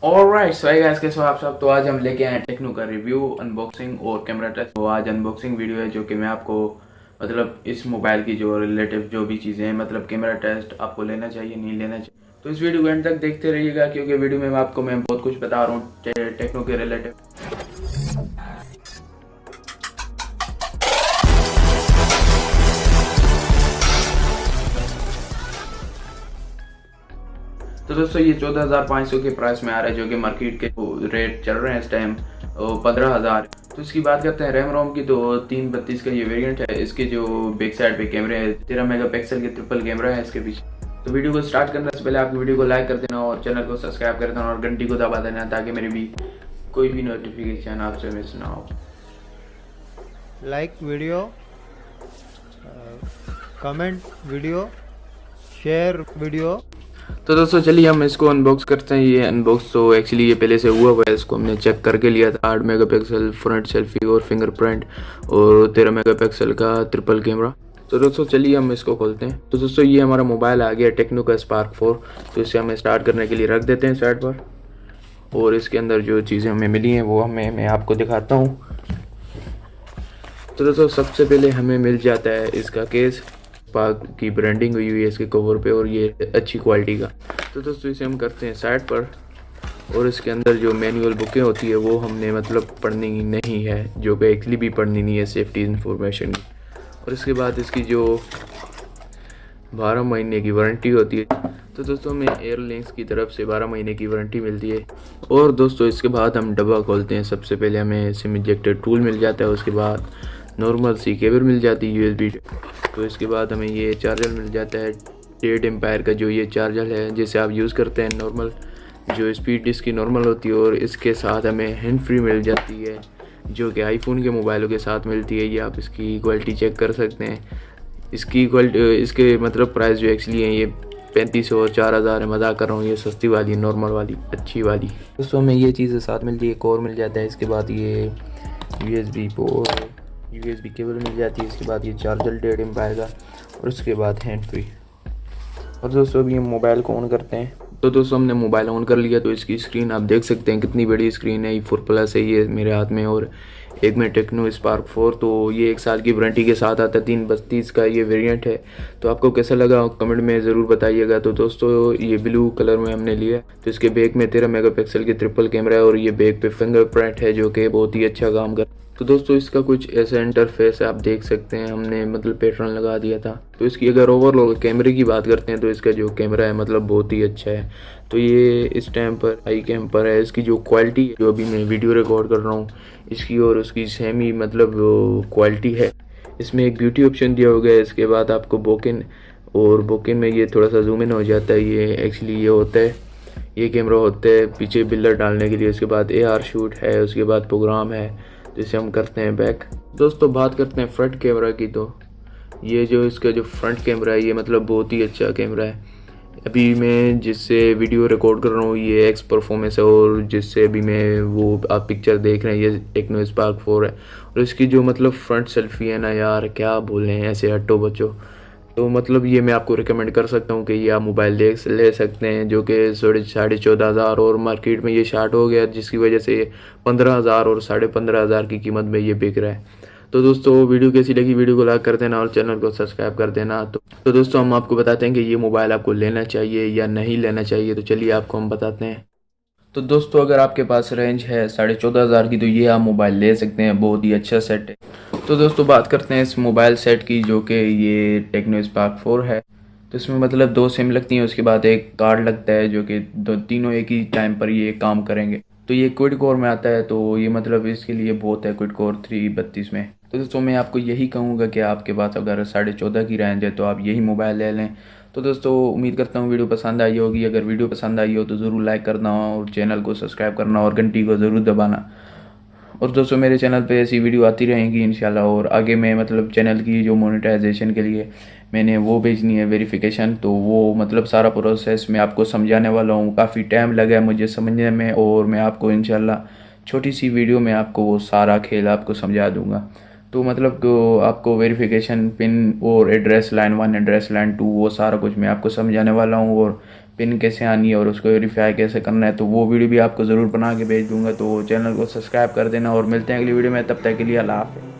Alright so guys, कैसे हो आप सब। तो आज हम लेके आए हैं टेक्नो का रिव्यू, अनबॉक्सिंग और कैमरा टेस्ट। तो आज अनबॉक्सिंग वीडियो है जो कि मैं आपको मतलब इस मोबाइल की जो रिलेटिव जो भी चीज़ें हैं, मतलब कैमरा टेस्ट आपको लेना चाहिए नहीं लेना चाहिए, तो इस वीडियो को एंड तक देखते रहिएगा क्योंकि वीडियो में मैं बहुत कुछ बता रहा हूँ टेक्नो के रिलेटिव। तो दोस्तों ये 14,500 के प्राइस में आ रहा है, जो कि मार्केट के रेट चल रहे हैं इस टाइम 15,000। तो इसकी बात करते हैं रैम रोम की, तो 332 का ये वेरिएंट है। इसके जो बैक साइड पे कैमरे हैं 13 मेगापिक्सल के ट्रिपल कैमरा है इसके पीछे। तो वीडियो को स्टार्ट करने से पहले आप वीडियो को लाइक कर देना और चैनल को सब्सक्राइब कर देना और घंटी को दबा देना ताकि मेरी भी कोई भी नोटिफिकेशन आपसे मिस ना हो। Like video, comment video, share video. तो दोस्तों चलिए हम इसको अनबॉक्स करते हैं। ये अनबॉक्स तो एक्चुअली ये पहले से हुआ है, इसको हमने चेक करके लिया था। 8 मेगापिक्सल फ्रंट सेल्फी और फिंगरप्रिंट और 13 मेगापिक्सल का ट्रिपल कैमरा। तो दोस्तों चलिए हम इसको खोलते हैं। तो दोस्तों ये हमारा मोबाइल आ गया टेक्नो का स्पार्क 4। तो इसे हमें स्टार्ट करने के लिए रख देते हैं साइड पर, और इसके अंदर जो चीज़ें हमें मिली हैं वो मैं आपको दिखाता हूँ। तो दोस्तों सबसे पहले हमें मिल जाता है इसका केस, पाक की ब्रांडिंग हुई हुई है इसके कवर पे और ये अच्छी क्वालिटी का। तो दोस्तों इसे हम करते हैं साइड पर, और इसके अंदर जो मैनुअल बुकें होती है वो हमने मतलब पढ़नी नहीं है, जो कि एक्चुअली भी पढ़नी नहीं है सेफ्टी इंफॉर्मेशन की। और इसके बाद इसकी जो 12 महीने की वारंटी होती है, तो दोस्तों हमें एयरलिंक्स की तरफ से 12 महीने की वारंटी मिलती है। और दोस्तों इसके बाद हम डब्बा खोलते हैं। सबसे पहले हमें सिम इजेक्टर टूल मिल जाता है, उसके बाद नॉर्मल सी केबल मिल जाती है यूएसबी। तो इसके बाद हमें ये चार्जर मिल जाता है 1.5 एम्पायर का, जो ये चार्जर है जिसे आप यूज़ करते हैं नॉर्मल, जो स्पीड इसकी नॉर्मल होती है। और इसके साथ हमें हैंड फ्री मिल जाती है, जो कि आईफोन के मोबाइलों के साथ मिलती है। ये आप इसकी क्वालिटी चेक कर सकते हैं। इसकी क्वालिटी, इसके मतलब प्राइस जो एक्चुअली है ये 3500 और 4000 है। मजाक कर रहा हूँ, ये सस्ती वाली नॉर्मल वाली अच्छी वाली। दोस्तों हमें ये चीज़ें साथ मिलती है, एक और मिल जाता है। इसके बाद ये यूएसबी केबल मिल जाती है। इसके बाद ये चार्जर 1.5 एम्पायर का, और उसके बाद हैंड फ्री। और दोस्तों अभी हम मोबाइल को ऑन करते हैं। तो दोस्तों हमने मोबाइल ऑन कर लिया। तो इसकी स्क्रीन आप देख सकते हैं कितनी बड़ी स्क्रीन है। ये 4 प्लस है ये मेरे हाथ में, और एक में टेक्नो स्पार्क 4। तो ये 1 साल की वारंटी के साथ आता है। 332 का ये वेरिएंट है। तो आपको कैसा लगा कमेंट में ज़रूर बताइएगा। तो दोस्तों ये ब्लू कलर में हमने लिया। तो इसके बैक में 13 मेगापिक्सल की ट्रिपल कैमरा है, और ये बैक पे फिंगरप्रिंट है जो कि बहुत ही अच्छा काम कर। तो दोस्तों इसका कुछ ऐसा इंटरफेस है, आप देख सकते हैं हमने मतलब पैटर्न लगा दिया था। तो इसकी अगर ओवरऑल कैमरे की बात करते हैं तो इसका जो कैमरा है मतलब बहुत ही अच्छा है। तो ये इस टाइम पर हाई कैम पर है। इसकी जो क्वालिटी है, जो अभी मैं वीडियो रिकॉर्ड कर रहा हूँ इसकी, और उसकी सेमी मतलब क्वालिटी है। इसमें एक ब्यूटी ऑप्शन दिया हो गया है। इसके बाद आपको बोकिन, और बोकिन में ये थोड़ा सा जूम इन हो जाता है। ये एक्चुअली ये होता है, ये कैमरा होता है पीछे बिल्डर डालने के लिए। उसके बाद AR शूट है, उसके बाद प्रोग्राम है जिसे हम करते हैं बैक। दोस्तों बात करते हैं फ्रंट कैमरा की। तो ये जो इसका जो फ्रंट कैमरा है ये मतलब बहुत ही अच्छा कैमरा है। अभी मैं जिससे वीडियो रिकॉर्ड कर रहा हूँ ये एक्स परफॉर्मेंस है, और जिससे अभी मैं वो आप पिक्चर देख रहे हैं ये टेक्नो स्पार्क 4 है। और इसकी जो मतलब फ्रंट सेल्फी है ना यार, क्या बोले हैं, ऐसे हट्टो बच्चो। तो मतलब ये मैं आपको रिकमेंड कर सकता हूँ कि ये आप मोबाइल ले सकते हैं, जो कि 14,500 और मार्केट में ये स्टार्ट हो गया, जिसकी वजह से 15,000 और 15,500 की कीमत में ये बिक रहा है। तो दोस्तों वीडियो कैसी लगी, वीडियो को लाइक कर देना और चैनल को सब्सक्राइब कर देना। तो दोस्तों हम आपको बताते हैं कि ये मोबाइल आपको लेना चाहिए या नहीं लेना चाहिए। तो चलिए आपको हम बताते हैं। तो दोस्तों अगर आपके पास रेंज है 14,500 की, तो ये आप मोबाइल ले सकते हैं, बहुत ही अच्छा सेट है। तो दोस्तों बात करते हैं इस मोबाइल सेट की, जो कि ये टेक्नो स्पार्क 4 है। तो इसमें मतलब 2 सिम लगती हैं, उसके बाद एक कार्ड लगता है, जो कि तीनों एक ही टाइम पर ये काम करेंगे। तो ये क्विड कोर में आता है, तो ये मतलब इसके लिए बहुत है, क्विड कोर 332 में। तो दोस्तों मैं आपको यही कहूँगा कि आपके पास अगर 14,500 की रेंज है तो आप यही मोबाइल ले लें। तो दोस्तों उम्मीद करता हूँ वीडियो पसंद आई होगी। अगर वीडियो पसंद आई हो तो ज़रूर लाइक करना और चैनल को सब्सक्राइब करना और घंटी को ज़रूर दबाना। और दोस्तों मेरे चैनल पे ऐसी वीडियो आती रहेंगी इंशाल्लाह। और आगे मैं मतलब चैनल की जो मोनेटाइजेशन के लिए मैंने वो भेजनी है वेरिफिकेशन, तो वो मतलब सारा प्रोसेस मैं आपको समझाने वाला हूँ। काफ़ी टाइम लगा है मुझे समझने में, और मैं आपको इंशाल्लाह छोटी सी वीडियो में आपको वो सारा खेल आपको समझा दूँगा। तो मतलब आपको वेरिफिकेशन पिन और एड्रेस लाइन 1 एड्रेस लाइन 2 वो सारा कुछ मैं आपको समझाने वाला हूँ। और पिन कैसे आनी है और उसको वेरीफाई कैसे करना है, तो वो वीडियो भी आपको ज़रूर बना के भेज दूंगा। तो चैनल को सब्सक्राइब कर देना और मिलते हैं अगली वीडियो में, तब तक के लिए अल्लाह हाफ़िज़।